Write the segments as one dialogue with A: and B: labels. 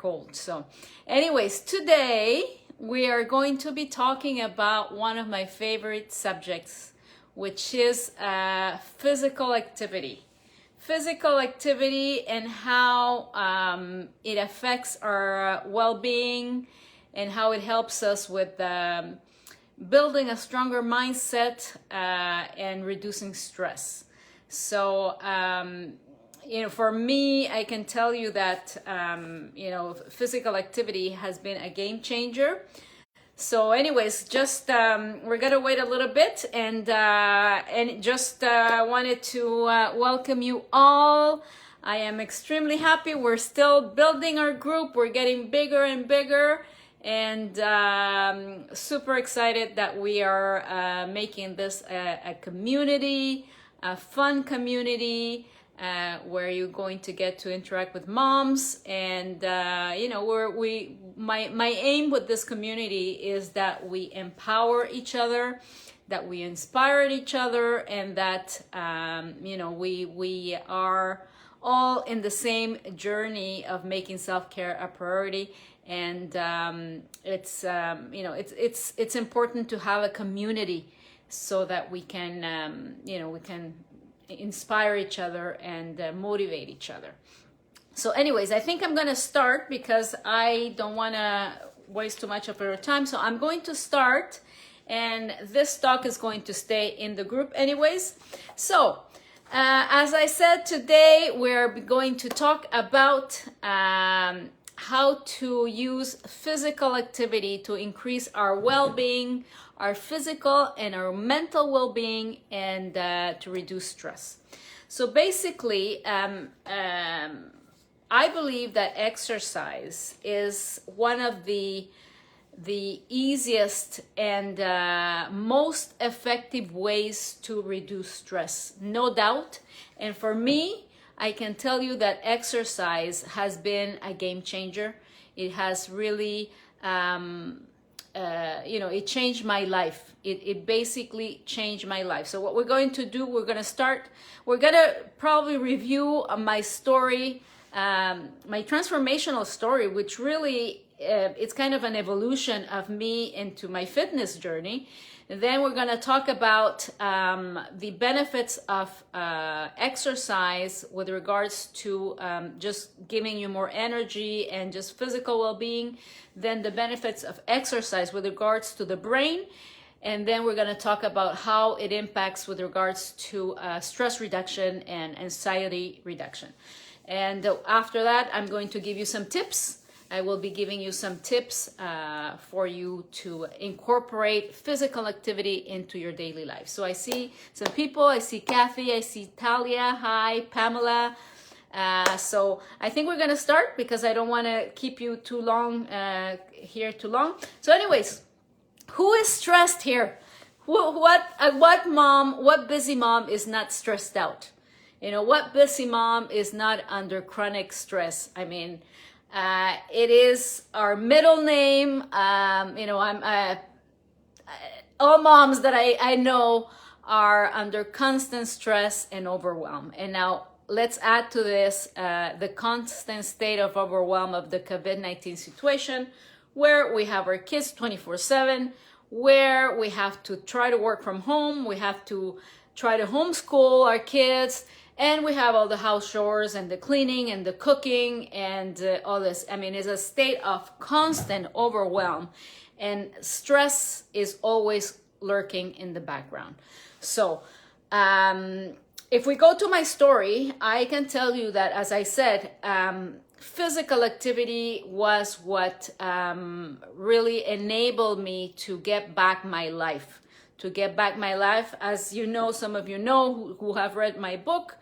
A: cold. So anyways, today we are going to be talking about one of my favorite subjects, which is physical activity. Physical activity and how it affects our well-being and how it helps us with building a stronger mindset and reducing stress. So, for me, I can tell you that, physical activity has been a game changer. So anyways, just we're gonna wait a little bit and just wanted to welcome you all. I am extremely happy. We're still building our group. We're getting bigger and bigger, and super excited that we are making this a community, a fun community. Where you're going to get to interact with moms, and my aim with this community is that we empower each other, that we inspire each other, and that we are all in the same journey of making self-care a priority. And it's important to have a community so that we can inspire each other and motivate each other. So anyways, I think I'm going to start because I don't want to waste too much of your time. So I'm going to start, and this talk is going to stay in the group anyways. So as I said, today we're going to talk about how to use physical activity to increase our well-being, our physical and our mental well-being, and to reduce stress. So basically, I believe that exercise is one of the easiest and most effective ways to reduce stress, no doubt. And for me, I can tell you that exercise has been a game changer. It has really it changed my life. It basically changed my life. So what we're going to do, we're going to probably review my story, my transformational story, which really, it's kind of an evolution of me into my fitness journey. And then we're going to talk about the benefits of exercise with regards to just giving you more energy and just physical well-being. Then the benefits of exercise with regards to the brain. And then we're going to talk about how it impacts with regards to stress reduction and anxiety reduction. And after that, I'm going to give you some tips. I will be giving you some tips for you to incorporate physical activity into your daily life. So I see some people. I see Kathy. I see Talia. Hi, Pamela. So I think we're going to start because I don't want to keep you too long here too long. So anyways, who is stressed here? What mom, what busy mom is not stressed out? What busy mom is not under chronic stress? I mean, it is our middle name. All moms that I know are under constant stress and overwhelm. And now let's add to this the constant state of overwhelm of the COVID-19 situation, where we have our kids 24/7, where we have to try to work from home, we have to try to homeschool our kids, and we have all the house chores and the cleaning and the cooking and all this. I mean, it's a state of constant overwhelm, and stress is always lurking in the background. So if we go to my story, I can tell you that, as I said, physical activity was what really enabled me to get back my life. As you know, some of you know who have read my book,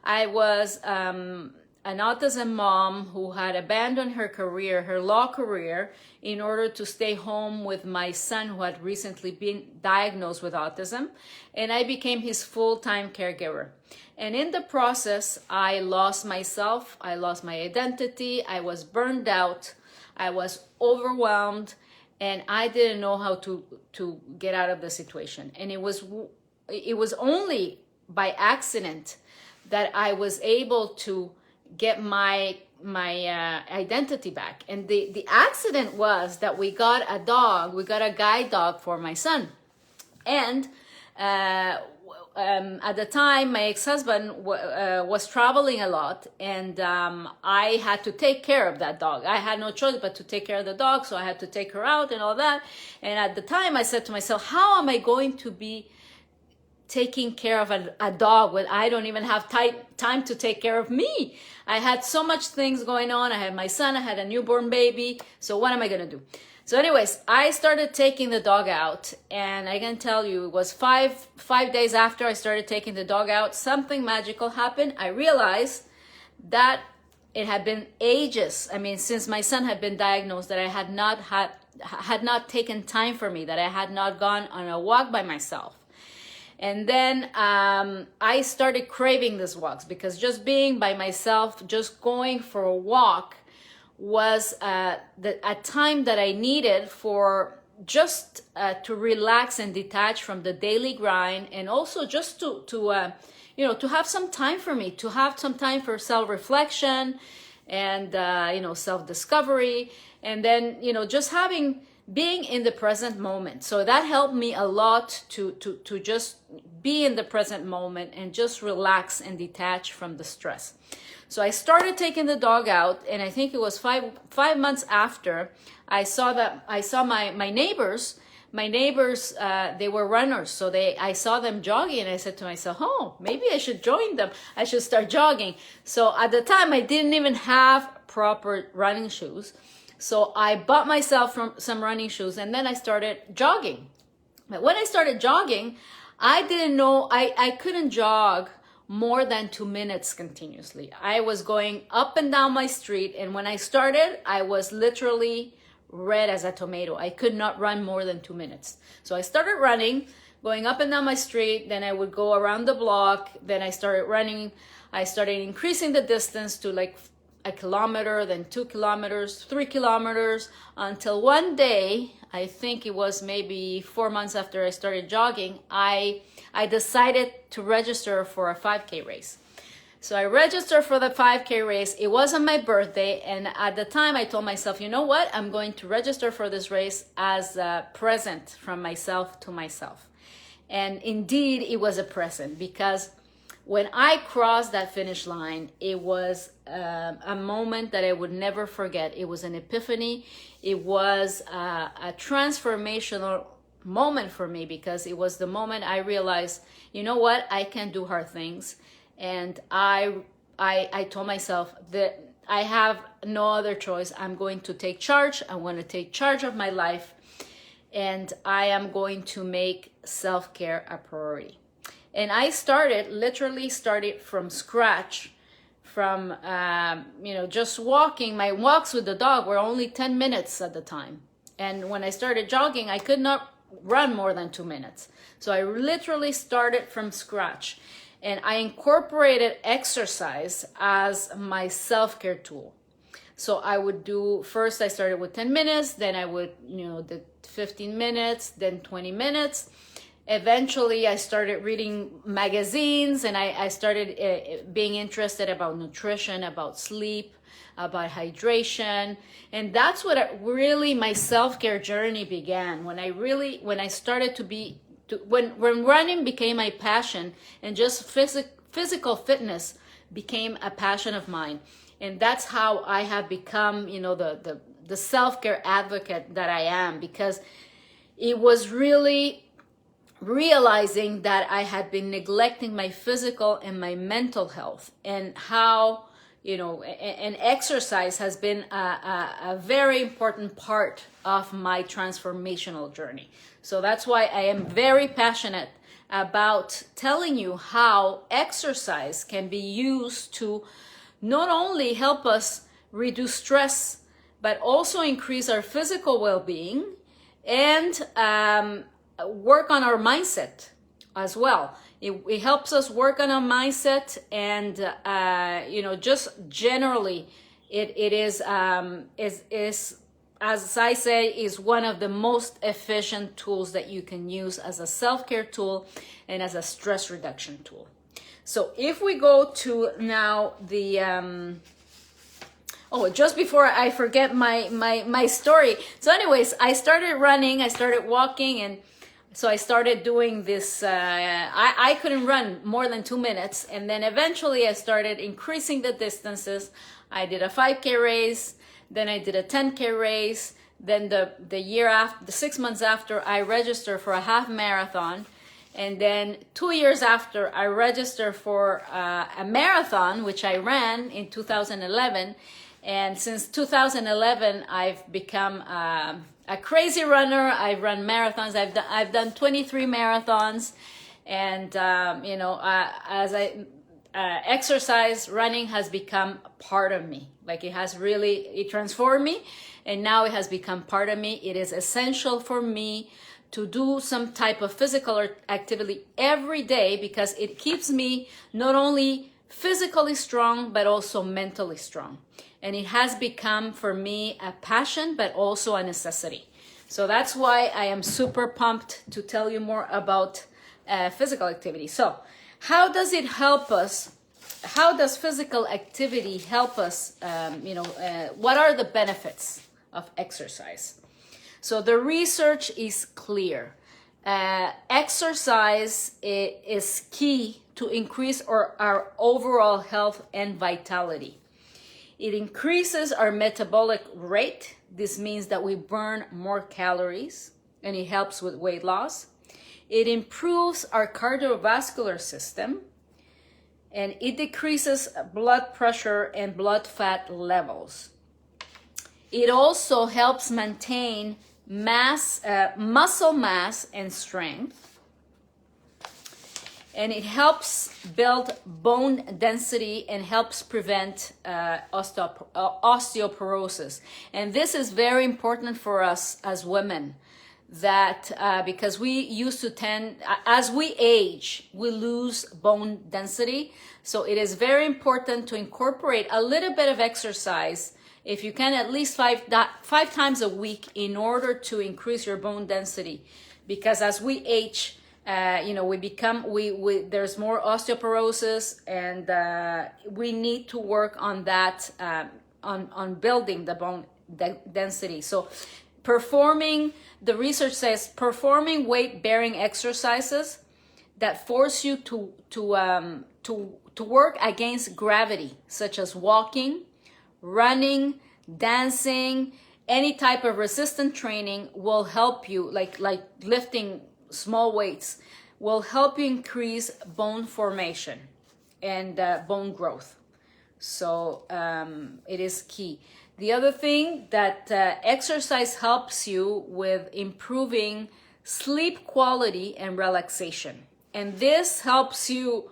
A: I was an autism mom who had abandoned her career, her law career, in order to stay home with my son who had recently been diagnosed with autism, and I became his full-time caregiver. And in the process, I lost myself, I lost my identity, I was burned out, I was overwhelmed, and I didn't know how to get out of the situation. And it was only by accident that I was able to get my identity back. And the accident was that we got a guide dog for my son. And at the time, my ex-husband was traveling a lot, and I had to take care of that dog. I had no choice but to take care of the dog, so I had to take her out and all that. And at the time, I said to myself, how am I going to be taking care of a dog when I don't even have time to take care of me? I had so much things going on. I had my son, I had a newborn baby. So what am I going to do? So anyways, I started taking the dog out, and I can tell you it was five days after I started taking the dog out, something magical happened. I realized that it had been ages. I mean, since my son had been diagnosed, that I had not taken time for me, that I had not gone on a walk by myself. And then I started craving these walks, because just being by myself, just going for a walk was a time that I needed for just to relax and detach from the daily grind, and also just to have some time for me, to have some time for self-reflection and self-discovery, and then just being in the present moment. So that helped me a lot to just be in the present moment and just relax and detach from the stress. So I started taking the dog out, and I think it was five months after I saw my neighbors. My neighbors, they were runners, so I saw them jogging, and I said to myself, oh, maybe I should join them. I should start jogging. So at the time, I didn't even have proper running shoes. So I bought myself some running shoes, and then I started jogging. But when I started jogging, I didn't know I couldn't jog more than 2 minutes continuously. I was going up and down my street, and when I started, I was literally red as a tomato. I could not run more than 2 minutes. So I started running, going up and down my street, then I would go around the block, then I started running. I started increasing the distance to like 1 kilometer, then 2 kilometers, 3 kilometers, until one day, I think it was maybe 4 months after I started jogging, I decided to register for a 5K race. So I registered for the 5K race. It wasn't my birthday, and at the time I told myself, you know what, I'm going to register for this race as a present from myself to myself. And indeed, it was a present, because when I crossed that finish line, it was a moment that I would never forget. It was an epiphany. It was a transformational moment for me, because it was the moment I realized, you know what, I can do hard things. And I told myself that I have no other choice. I'm going to take charge. I want to take charge of my life, and I am going to make self-care a priority. And I literally started from scratch, from, just walking. My walks with the dog were only 10 minutes at the time. And when I started jogging, I could not run more than 2 minutes. So I literally started from scratch. And I incorporated exercise as my self-care tool. So I would first I started with 10 minutes, then I would, the 15 minutes, then 20 minutes. Eventually, I started reading magazines, and I started being interested about nutrition, about sleep, about hydration. And that's what really my self-care journey began, when I started when running became my passion, and just physical fitness became a passion of mine. And that's how I have become, the self-care advocate that I am, because it was really realizing that I had been neglecting my physical and my mental health, and how, and exercise has been a very important part of my transformational journey. So that's why I am very passionate about telling you how exercise can be used to not only help us reduce stress, but also increase our physical well-being, and work on our mindset as well. It helps us work on our mindset, and just generally, it is as I say, is one of the most efficient tools that you can use as a self-care tool and as a stress reduction tool. So if we go to now the Oh, just before I forget my story. So anyways, I started running, I started walking, and so I started doing this. I couldn't run more than 2 minutes. And then eventually I started increasing the distances. I did a 5K race, then I did a 10K race. Then the year after, the 6 months after, I registered for a half marathon. And then 2 years after, I registered for a marathon, which I ran in 2011. And since 2011, I've become a crazy runner. I've run marathons. I've done 23 marathons, and you know, as I exercise, running has become part of me. Like it transformed me, and now it has become part of me. It is essential for me to do some type of physical activity every day because it keeps me not only physically strong but also mentally strong. And it has become for me a passion, but also a necessity. So that's why I am super pumped to tell you more about physical activity. So how does it help us? How does physical activity help us? What are the benefits of exercise? So the research is clear. Exercise is key to increase our overall health and vitality. It increases our metabolic rate. This means that we burn more calories, and it helps with weight loss. It improves our cardiovascular system, and it decreases blood pressure and blood fat levels. It also helps maintain muscle mass and strength. And it helps build bone density and helps prevent osteoporosis. And this is very important for us as women, that because we used to tend, as we age, we lose bone density. So it is very important to incorporate a little bit of exercise, if you can, at least five times a week, in order to increase your bone density. Because as we age, there's more osteoporosis, and we need to work on that, on building the bone density. So the research says performing weight-bearing exercises that force you to work against gravity, such as walking, running, dancing, any type of resistance training will help you, like lifting small weights, will help you increase bone formation and bone growth. So it is key. The other thing that exercise helps you with improving sleep quality and relaxation. And this helps you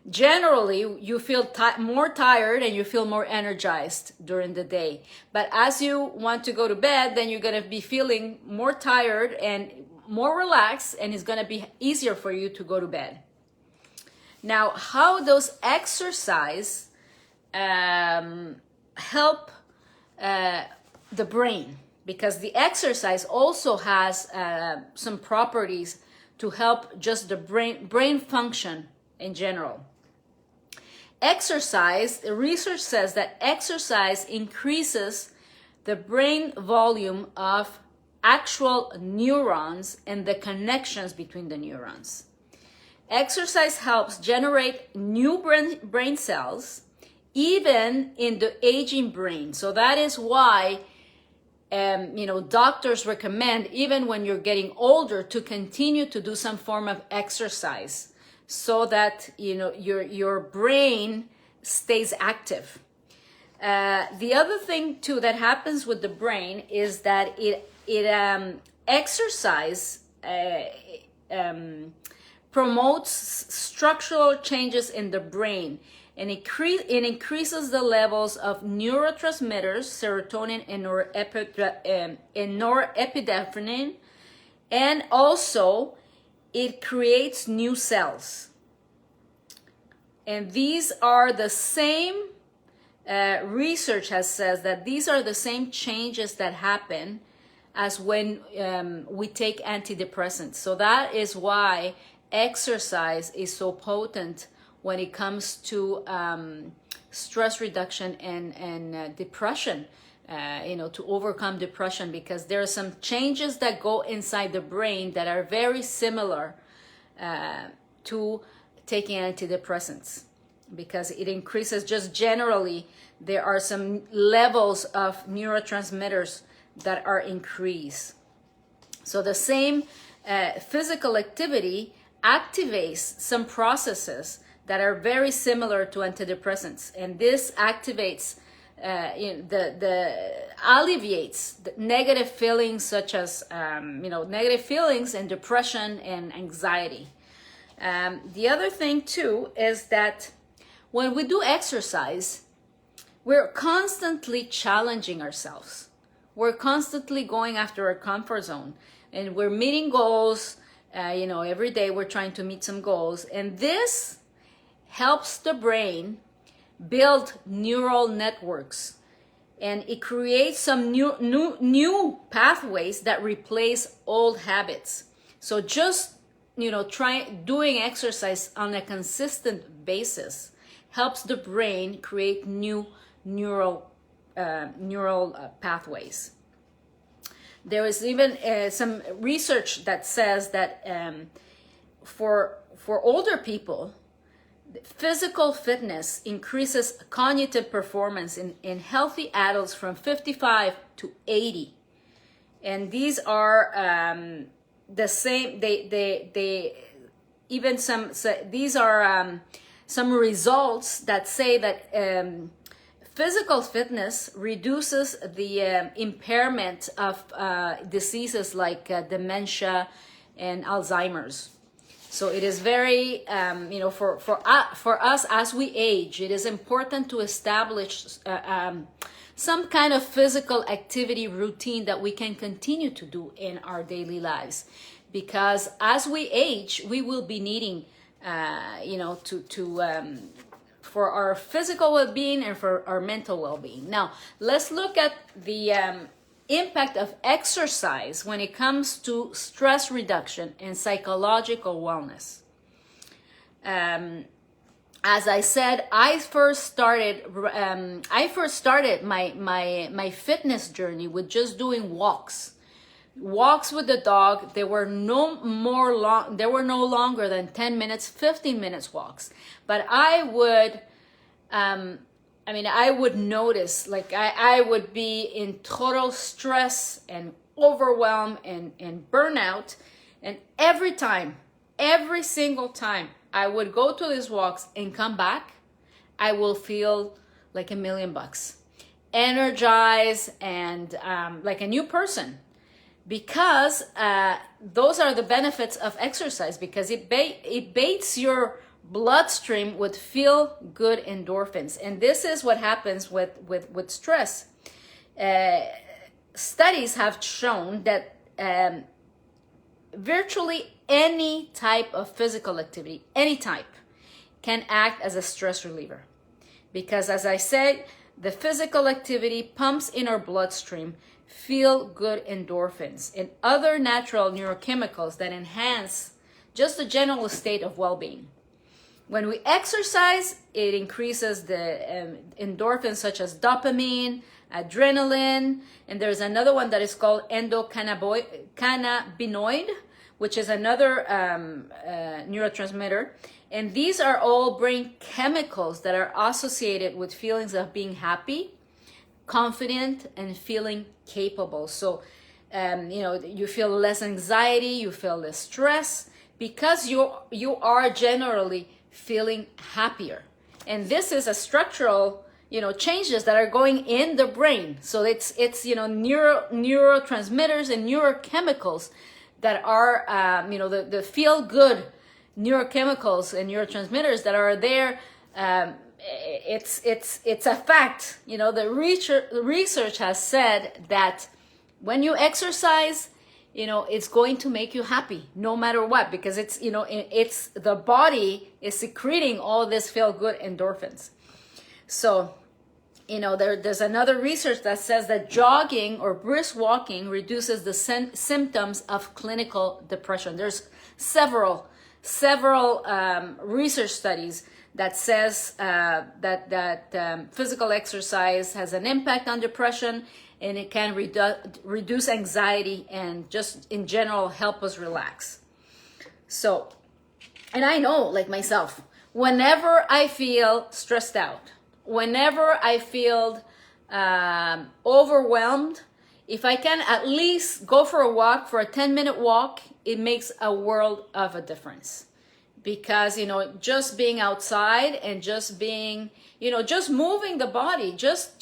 A: you feel more tired and you feel more energized during the day. But as you want to go to bed, then you're going to be feeling more tired and more relaxed, and it's going to be easier for you to go to bed. Now, how does exercise help the brain? Because the exercise also has some properties to help just the brain function in general. The research says that exercise increases the brain volume of actual neurons and the connections between the neurons. Exercise helps generate new brain cells, even in the aging brain. So that is why doctors recommend, even when you're getting older, to continue to do some form of exercise, so that your brain stays active. The other thing too that happens with the brain is that exercise promotes structural changes in the brain, and it increases the levels of neurotransmitters, serotonin and norepinephrine, and also it creates new cells. And these are the same, research has said that these are the same changes that happen as when we take antidepressants. So that is why exercise is so potent when it comes to stress reduction and depression, to overcome depression, because there are some changes that go inside the brain that are very similar to taking antidepressants, because it increases, just generally, there are some levels of neurotransmitters that are increased. So the same physical activity activates some processes that are very similar to antidepressants, and this activates alleviates the negative feelings, such as negative feelings and depression and anxiety. The other thing too is that when we do exercise, we're constantly challenging ourselves. We're constantly going after our comfort zone, and we're meeting goals. Every day we're trying to meet some goals, and this helps the brain build neural networks, and it creates some new pathways that replace old habits. So just doing exercise on a consistent basis helps the brain create new neural pathways. There is even some research that says that for older people, physical fitness increases cognitive performance in healthy adults from 55 to 80. And these are the same, these are some results that say that physical fitness reduces the impairment of diseases like dementia and Alzheimer's. So it is very, for us as we age, it is important to establish some kind of physical activity routine that we can continue to do in our daily lives. Because as we age, we will be needing, for our physical well-being and for our mental well-being. Now, let's look at the impact of exercise when it comes to stress reduction and psychological wellness. As I said, I first started my fitness journey with just doing walks with the dog. They were no longer than 10 minutes, 15 minutes walks. But I would notice, like I would be in total stress and overwhelm and burnout. And every single time I would go to these walks and come back, I will feel like $1,000,000, energized and like a new person. Because those are the benefits of exercise, because it baits your bloodstream with feel-good endorphins. And this is what happens with stress. Studies have shown that virtually any type of physical activity, any type, can act as a stress reliever. Because as I said, the physical activity pumps in our bloodstream feel-good endorphins and other natural neurochemicals that enhance just the general state of well-being. When we exercise, it increases the endorphins such as dopamine, adrenaline, and there's another one that is called endocannabinoid, which is another neurotransmitter. And these are all brain chemicals that are associated with feelings of being happy, confident, and feeling capable. So, you feel less anxiety, you feel less stress, because you are generally feeling happier. And this is a structural, changes that are going in the brain. So it's neurotransmitters and neurochemicals that are, the feel good neurochemicals and neurotransmitters that are there. It's a fact. The research has said that when you exercise, it's going to make you happy no matter what, because it's the body is secreting all this feel good endorphins. So, there's another research that says that jogging or brisk walking reduces the symptoms of clinical depression. There's several research studies that says physical exercise has an impact on depression, and it can reduce anxiety and just in general help us relax. So, and I know, like myself, whenever I feel stressed out, whenever I feel overwhelmed, if I can at least go for a walk, for a 10-minute walk, it makes a world of a difference. Because, just being outside and just being, just moving the body, just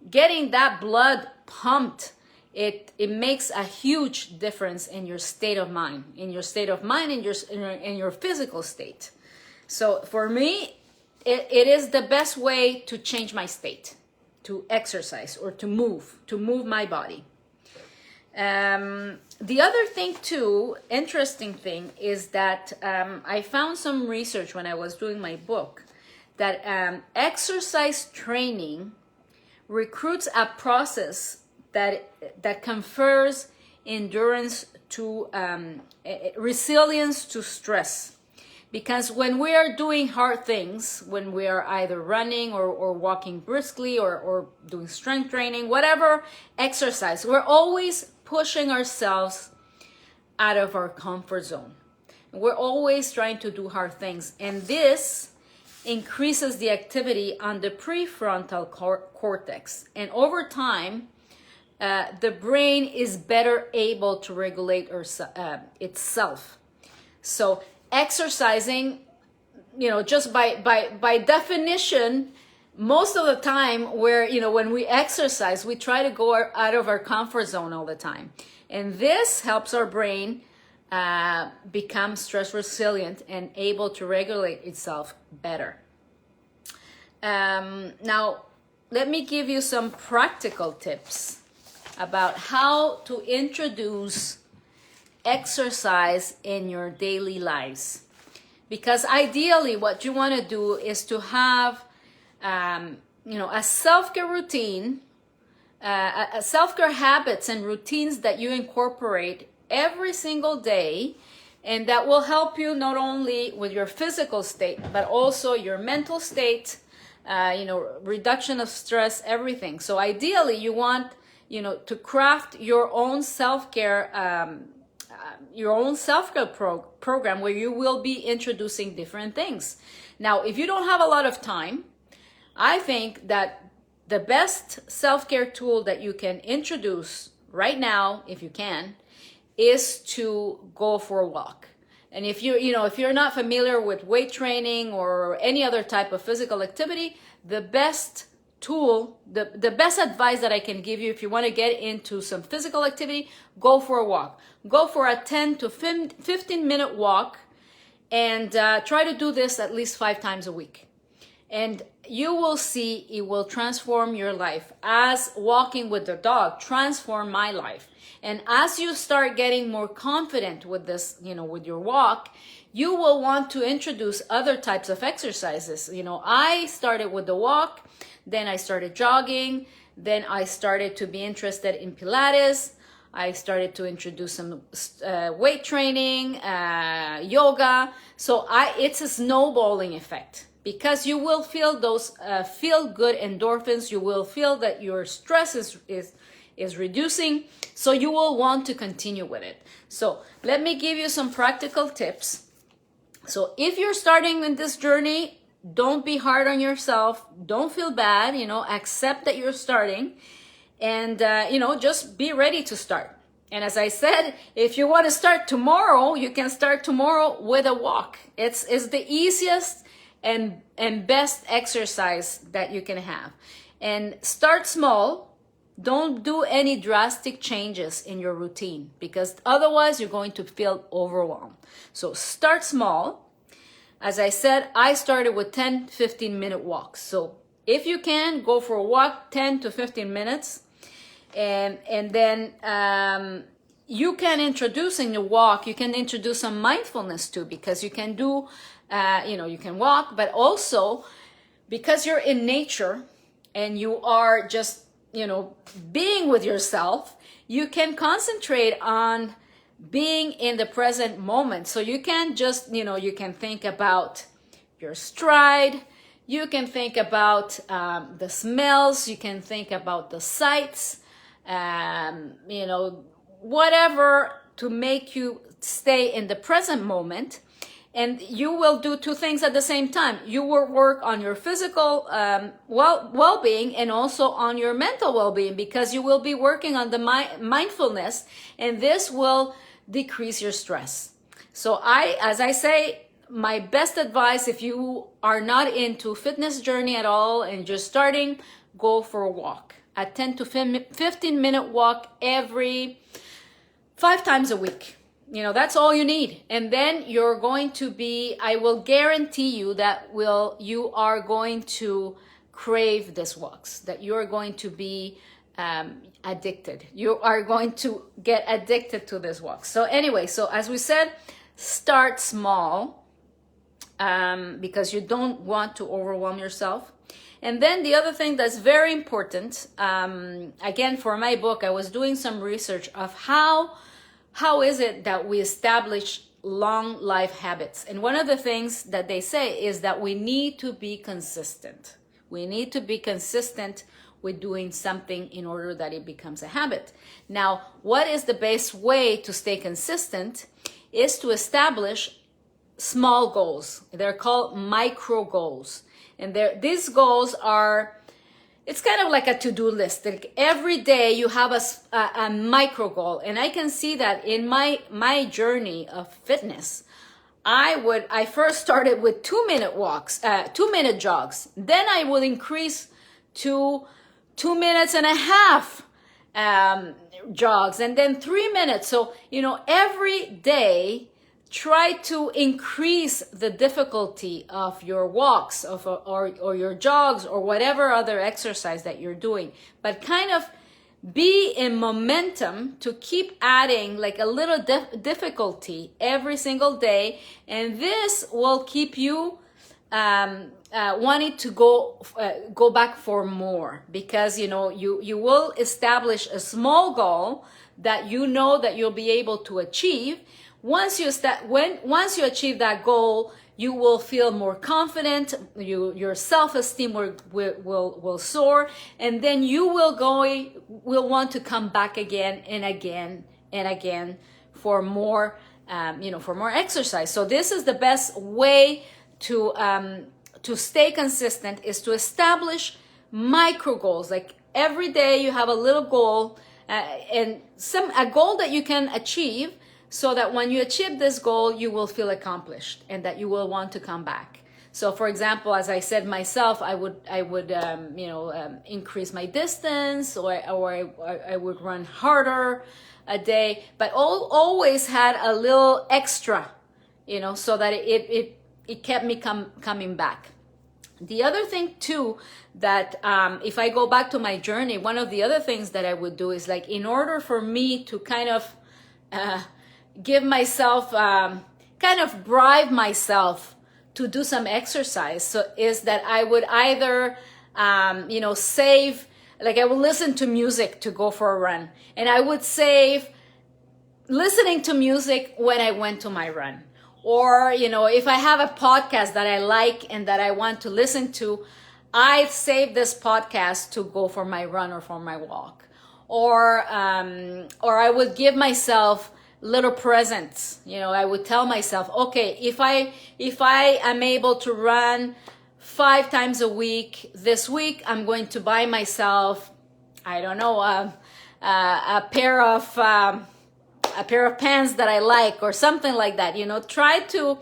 A: getting that blood pumped, it makes a huge difference in your state of mind, in your physical state. So for me, it is the best way to change my state, to exercise or to move my body. The other thing too, interesting thing, is that I found some research when I was doing my book that exercise training recruits a process that confers endurance to resilience to stress. Because when we are doing hard things, when we are either running or walking briskly or doing strength training, whatever exercise, we're always pushing ourselves out of our comfort zone. We're always trying to do hard things. And this increases the activity on the prefrontal cortex. And over time, the brain is better able to regulate itself. So exercising, just by definition, most of the time when we exercise, we try to go out of our comfort zone all the time. And this helps our brain become stress resilient and able to regulate itself better. Now, let me give you some practical tips about how to introduce exercise in your daily lives. Because ideally, what you want to do is to have a self-care routine, a self-care habits and routines that you incorporate every single day, and that will help you not only with your physical state, but also your mental state, reduction of stress, everything. So ideally, you want, to craft your own self-care program where you will be introducing different things. Now, if you don't have a lot of time, I think that the best self-care tool that you can introduce right now, if you can, is to go for a walk. And if you're not familiar with weight training or any other type of physical activity, the best tool, the best advice that I can give you if you want to get into some physical activity, go for a walk. Go for a 10 to 15 minute walk, and try to do this at least 5 times a week. And you will see it will transform your life, as walking with the dog transformed my life. And as you start getting more confident with this, with your walk, you will want to introduce other types of exercises. I started with the walk, then I started jogging, then I started to be interested in Pilates. I started to introduce some weight training, yoga. So it's a snowballing effect, because you will feel those feel-good endorphins. You will feel that your stress is reducing, so you will want to continue with it. So let me give you some practical tips. So if you're starting in this journey, don't be hard on yourself. Don't feel bad, accept that you're starting, and just be ready to start. And as I said, if you want to start tomorrow, you can start tomorrow with a walk. It's the easiest and best exercise that you can have. And start small. Don't do any drastic changes in your routine, because otherwise you're going to feel overwhelmed. So start small. As I said, I started with 10-15 minute walks. So if you can, go for a walk 10 to 15 minutes. And then you can introduce in your walk, you can introduce some mindfulness too, because you can do, you can walk, but also because you're in nature and you are just, being with yourself, you can concentrate on being in the present moment. So you can just, you can think about your stride, you can think about the smells, you can think about the sights, whatever to make you stay in the present moment. And you will do two things at the same time. You will work on your physical well-being and also on your mental well-being, because you will be working on the mindfulness, and this will decrease your stress. So as I say, my best advice, if you are not into fitness journey at all and just starting, go for a walk. A 10 to 15 minute walk every 5 times a week. That's all you need. And then you're going to be, I will guarantee you that you are going to crave these walks, that you're going to be addicted. You are going to get addicted to this walk. So anyway, so as we said, start small because you don't want to overwhelm yourself. And then the other thing that's very important, again, for my book, I was doing some research of how is it that we establish long life habits. And one of the things that they say is that we need to be consistent. We need to be consistent with doing something in order that it becomes a habit. Now, what is the best way to stay consistent is to establish small goals. They're called micro goals. And these goals are, it's kind of like a to-do list. Like every day you have a micro goal. And I can see that in my journey of fitness. I first started with 2-minute walks, 2-minute jogs. Then I will increase to 2.5 minutes jogs, and then 3 minutes. So, every day, try to increase the difficulty of your walks or your jogs or whatever other exercise that you're doing, but kind of be in momentum to keep adding like a little difficulty every single day. And this will keep you wanting to go back for more, because you will establish a small goal that that you'll be able to achieve. Once you achieve that goal, you will feel more confident. Your self-esteem will soar, and then you will want to come back again and again and again for more for more exercise. So this is the best way to stay consistent, is to establish micro goals. Like every day you have a little goal, and a goal that you can achieve, so that when you achieve this goal, you will feel accomplished and that you will want to come back. So for example, as I said myself, I would increase my distance, or I would run harder a day, but always had a little extra, so that it kept me coming back. The other thing too, that if I go back to my journey, one of the other things that I would do is, like, in order for me to kind of give myself, kind of bribe myself to do some exercise, so is that I would either, save, like I would listen to music to go for a run, and I would save listening to music when I went to my run. Or, if I have a podcast that I like and that I want to listen to, I save this podcast to go for my run or for my walk. Or I would give myself little presents. I would tell myself, okay, if I am able to run 5 times a week, this week I'm going to buy myself, I don't know, a pair of pants that I like, or something like that. Try to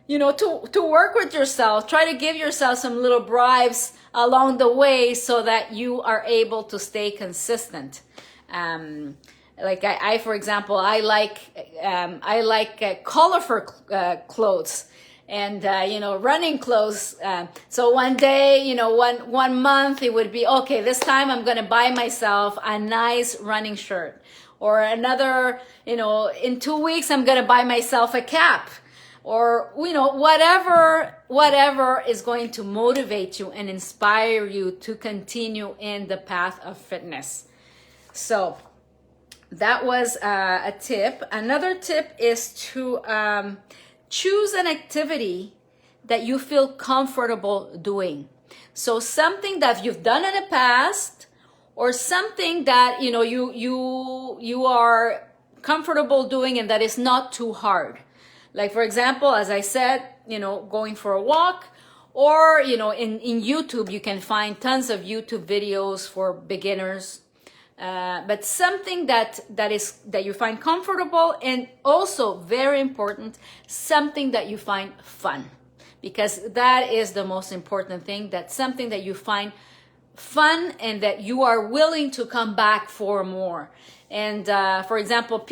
A: work with yourself. Try to give yourself some little bribes along the way, so that you are able to stay consistent. Like I for example, I like colorful clothes, and running clothes. So one day, one month, it would be, okay, this time I'm going to buy myself a nice running shirt. Or another, in 2 weeks, I'm going to buy myself a cap. Or, whatever is going to motivate you and inspire you to continue in the path of fitness. So that was a tip. Another tip is to choose an activity that you feel comfortable doing. So something that you've done in the past, or something that you are comfortable doing and that is not too hard. Like, for example, as I said, going for a walk, or in YouTube you can find tons of YouTube videos for beginners. But something that you find comfortable, and also very important, something that you find fun, because that is the most important thing. That's something that you find fun and that you are willing to come back for more. And for example,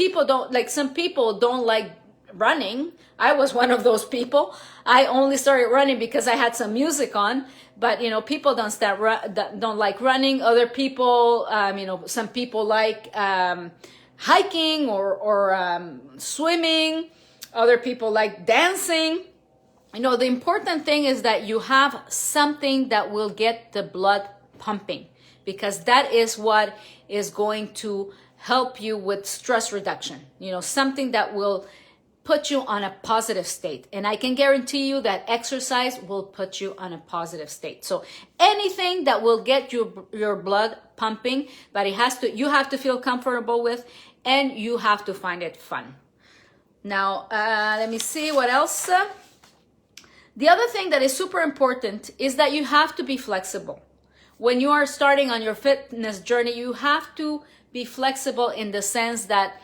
A: some people don't like running. I was one of those people. I only started running because I had some music on. But people don't like running. Other people, some people like hiking or swimming. Other people like dancing. The important thing is that you have something that will get the blood pumping, because that is what is going to help you with stress reduction. Something that will put you on a positive state. And I can guarantee you that exercise will put you on a positive state. So anything that will get your blood pumping, but you have to feel comfortable with, and you have to find it fun. Now, let me see what else. The other thing that is super important is that you have to be flexible. When you are starting on your fitness journey, you have to be flexible in the sense that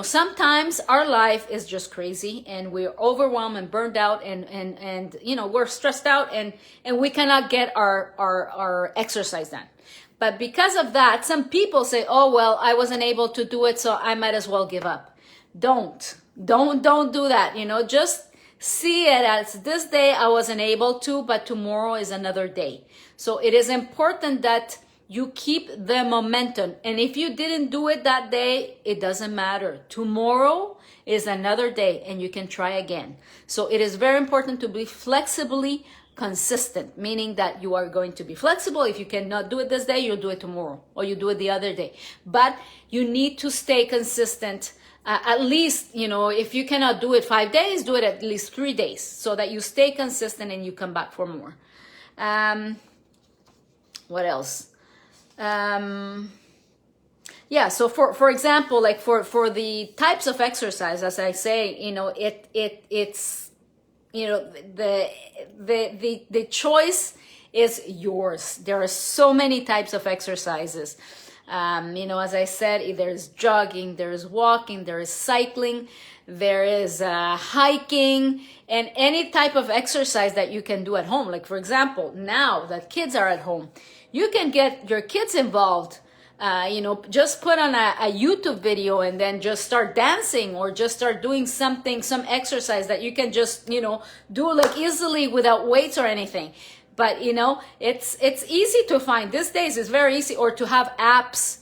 A: sometimes our life is just crazy and we're overwhelmed and burned out and we're stressed out and we cannot get our exercise done. But because of that, some people say, oh, well, I wasn't able to do it, so I might as well give up. Don't do that. Just see it as, this day I wasn't able to, but tomorrow is another day. So it is important that you keep the momentum. And if you didn't do it that day, it doesn't matter. Tomorrow is another day and you can try again. So it is very important to be flexibly consistent, meaning that you are going to be flexible. If you cannot do it this day, you'll do it tomorrow, or you do it the other day. But you need to stay consistent. At least, if you cannot do it 5 days, do it at least 3 days, so that you stay consistent and you come back for more. What else? So for example, like for the types of exercise, as I say, it's the choice is yours. There are so many types of exercises. As I said, there's jogging, there's walking, there is cycling, there is hiking, and any type of exercise that you can do at home. Like, for example, now that kids are at home, you can get your kids involved. Just put on a YouTube video and then just start dancing, or just start doing some exercise that you can just, do like easily without weights or anything. But, it's easy to find. These days it's very easy, or to have apps,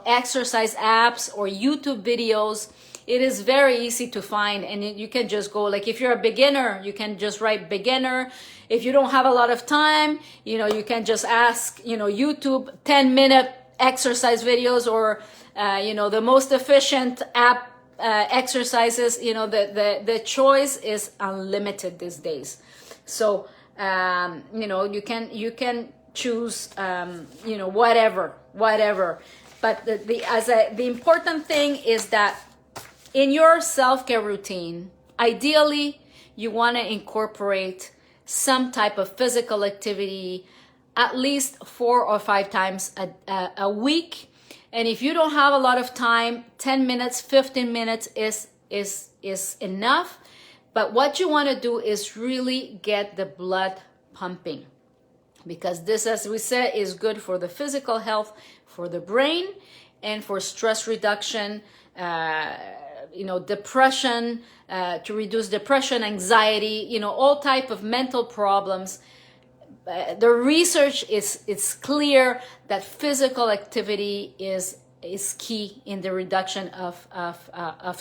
A: exercise apps or YouTube videos. It is very easy to find, and you can just go, like, if you're a beginner, you can just write beginner. If you don't have a lot of time, you can just ask, YouTube 10-minute exercise videos, or, the most efficient app exercises. The choice is unlimited these days. So, you can choose, whatever. But the important thing is that in your self-care routine, ideally, you want to incorporate some type of physical activity at least 4 or 5 times a week. And if you don't have a lot of time, 10 minutes, 15 minutes is enough. But what you want to do is really get the blood pumping, because this, as we said, is good for the physical health, for the brain, and for stress reduction, depression, to reduce depression, anxiety, all type of mental problems. The research is clear that physical activity is key in the reduction of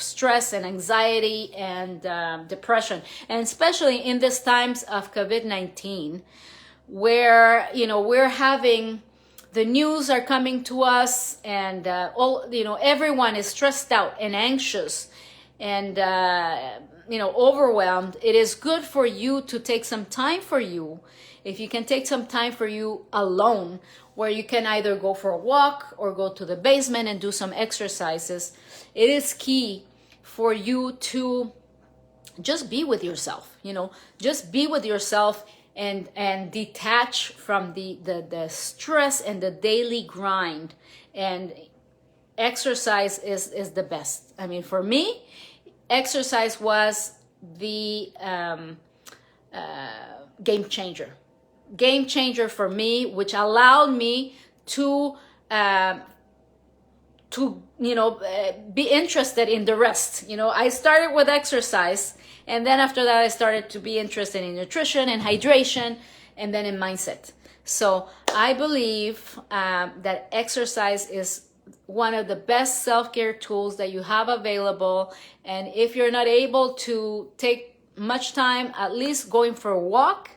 A: stress and anxiety and depression, and especially in these times of COVID-19, where we're having the news are coming to us, and everyone is stressed out and anxious and overwhelmed. It is good for you to take some time for you. If you can take some time for you alone, where you can either go for a walk or go to the basement and do some exercises, it is key for you to just be with yourself, just be with yourself and detach from the stress and the daily grind. And exercise is the best. I mean, for me, exercise was the game changer for me, which allowed me to be interested in the rest. I started with exercise, and then after that I started to be interested in nutrition and hydration, and then in mindset. So I believe that exercise is one of the best self-care tools that you have available. And if you're not able to take much time, at least going for a walk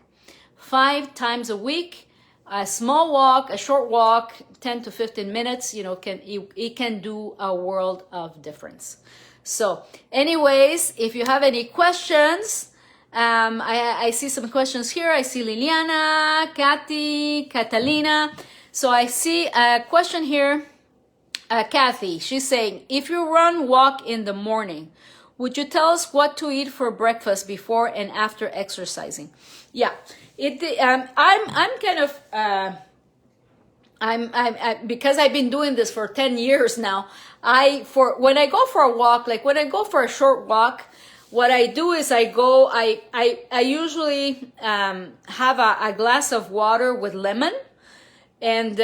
A: 5 times a week, a small walk, a short walk, 10 to 15 minutes, it can do a world of difference. So anyways, if you have any questions, I see some questions here. I see Liliana, Kathy, Catalina. So I see a question here. Kathy, she's saying, if you walk in the morning, would you tell us what to eat for breakfast before and after exercising? Yeah, because I've been doing this for 10 years now. When I go for a walk, like when I go for a short walk, what I do is I usually have a glass of water with lemon, and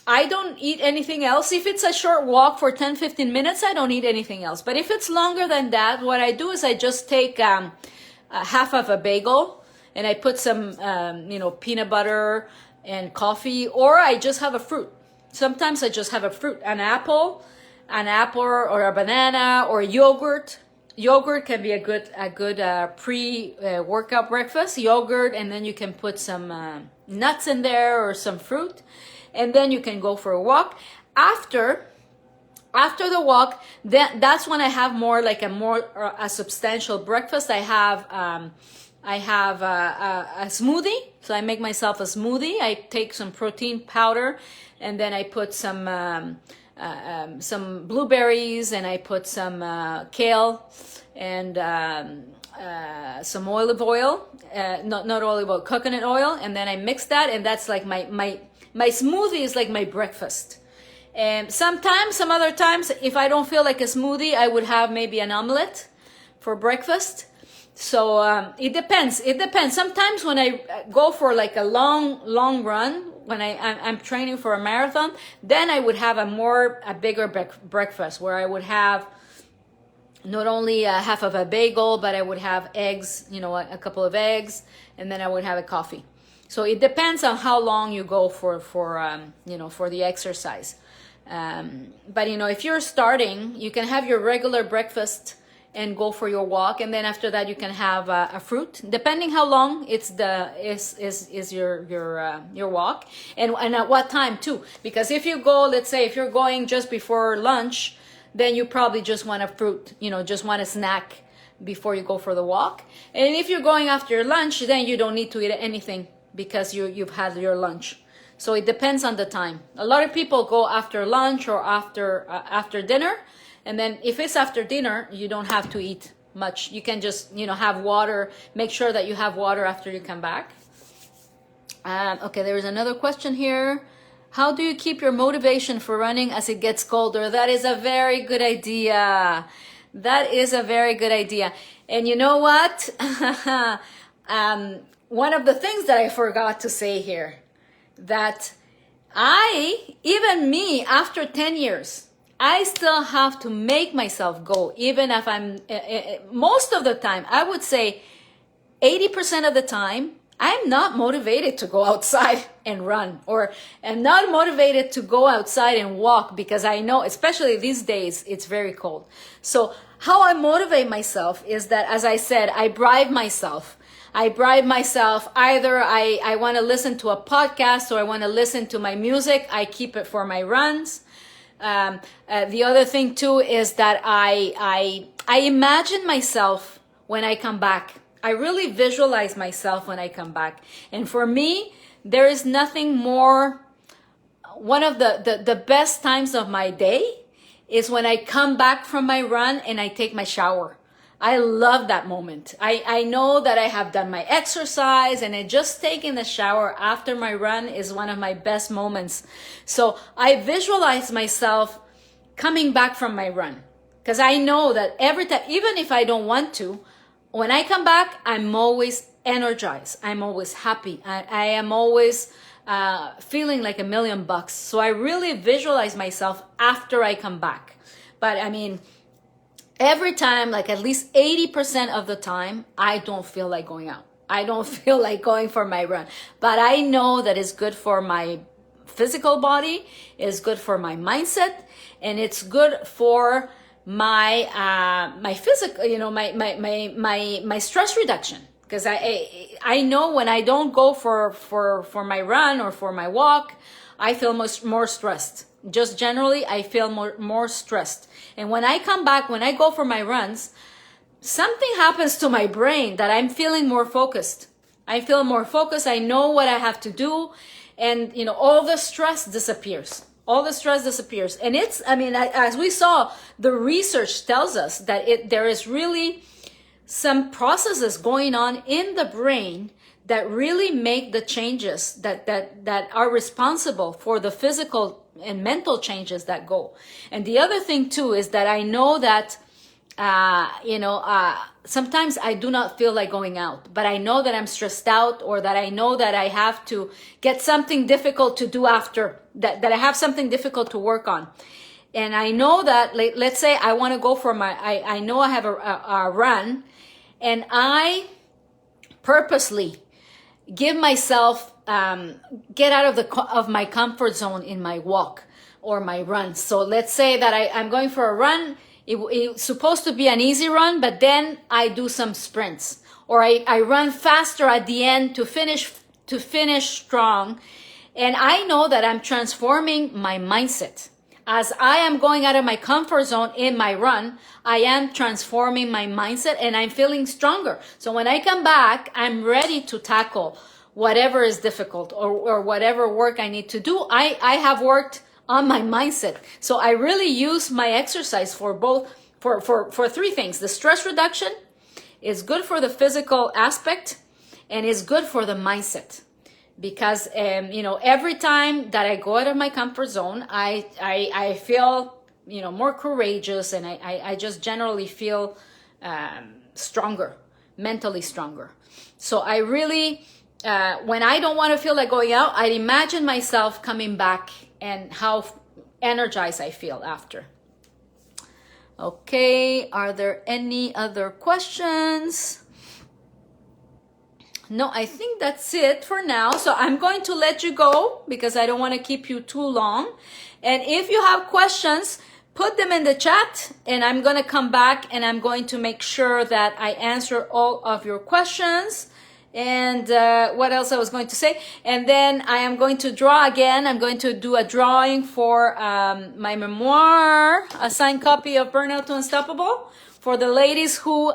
A: I don't eat anything else. If it's a short walk for 10-15 minutes, I don't eat anything else. But if it's longer than that, what I do is I just take half of a bagel, and I put some peanut butter and coffee, or I just have a fruit. Sometimes I just have a fruit, an apple or a banana or yogurt. Yogurt can be a good pre-workout breakfast. Yogurt, and then you can put some nuts in there or some fruit. And then you can go for a walk. After the walk, that's when I have more like a substantial breakfast. I have a smoothie. So I make myself a smoothie. I take some protein powder, and then I put some blueberries, and I put some kale and some olive oil, not olive oil, coconut oil, and then I mix that, and that's like my smoothie is like my breakfast. And some other times, if I don't feel like a smoothie, I would have maybe an omelet for breakfast. So it depends. Sometimes when I go for like a long run, when I'm training for a marathon, then I would have a bigger breakfast, where I would have not only half of a bagel, but I would have eggs, a couple of eggs, and then I would have a coffee. So it depends on how long you go for the exercise. But if you're starting, you can have your regular breakfast and go for your walk, and then after that you can have a fruit, depending how long is your walk, and at what time too. Because if you go, let's say if you're going just before lunch, then you probably just want a fruit, just want a snack before you go for the walk. And if you're going after lunch, then you don't need to eat anything, because you've had your lunch. So it depends on the time. A lot of people go after lunch or after dinner, and then if it's after dinner, you don't have to eat much. You can just have water. Make sure that you have water after you come back. Okay, there's another question here. How do you keep your motivation for running as it gets colder? That is a very good idea. And you know what? One of the things that I forgot to say here, that even me, after 10 years, I still have to make myself go, even if I'm, most of the time, I would say 80% of the time, I'm not motivated to go outside and run, or I'm not motivated to go outside and walk, because I know, especially these days, it's very cold. So how I motivate myself is that, as I said, I bribe myself. I bribe myself. Either I want to listen to a podcast or I want to listen to my music. I keep it for my runs. The other thing too is that I imagine myself when I come back. I really visualize myself when I come back. And for me, there is nothing more. One of the best times of my day is when I come back from my run and I take my shower. I love that moment. I know that I have done my exercise, and just taking the shower after my run is one of my best moments. So I visualize myself coming back from my run, because I know that every time, even if I don't want to, when I come back, I'm always energized. I'm always happy. I am always feeling like $1,000,000. So I really visualize myself after I come back. But I mean, every time, like at least 80% of the time, I don't feel like going out. I don't feel like going for my run. But I know that it's good for my physical body, it's good for my mindset, and it's good for my my physical, my stress reduction. Because I know when I don't go for my run or for my walk, I feel more stressed. Just generally, I feel more stressed. And when I come back, when I go for my runs, something happens to my brain that I'm feeling more focused. I feel more focused. I know what I have to do. And, all the stress disappears. All the stress disappears. And as we saw, the research tells us that there is really some processes going on in the brain that really make the changes that are responsible for the physical and mental changes that go. And the other thing too is that I know that sometimes I do not feel like going out, but I know that I'm stressed out, or that I know that I have to get something difficult to do after that I have something difficult to work on. And I know that, let's say I want to go for I know I have a run, and I purposely give myself, get out of my comfort zone in my walk or my run. So let's say that I'm going for a run. It's supposed to be an easy run, but then I do some sprints, or I run faster at the end to finish strong. And I know that I'm transforming my mindset. As I am going out of my comfort zone in my run, I am transforming my mindset, and I'm feeling stronger. So when I come back, I'm ready to tackle whatever is difficult, or whatever work I need to do. I have worked on my mindset. So I really use my exercise for three things. The stress reduction is good for the physical aspect, and is good for the mindset. Because every time that I go out of my comfort zone, I feel more courageous, and I just generally feel stronger, mentally stronger. So I really, when I don't want to feel like going out, I imagine myself coming back and how energized I feel after. Okay, are there any other questions? No, I think that's it for now. So I'm going to let you go because I don't want to keep you too long. And if you have questions, put them in the chat, and I'm going to come back and I'm going to make sure that I answer all of your questions. And what else I was going to say? And then I am going to draw again. I'm going to do a drawing for my memoir, a signed copy of Burnout to Unstoppable, for the ladies who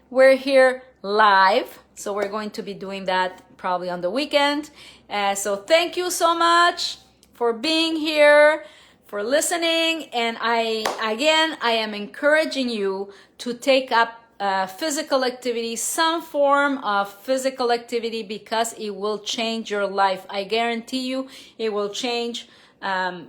A: were here live. So we're going to be doing that probably on the weekend. So thank you so much for being here, for listening. And I am encouraging you to take up physical activity, some form of physical activity, because it will change your life. I guarantee you it will change your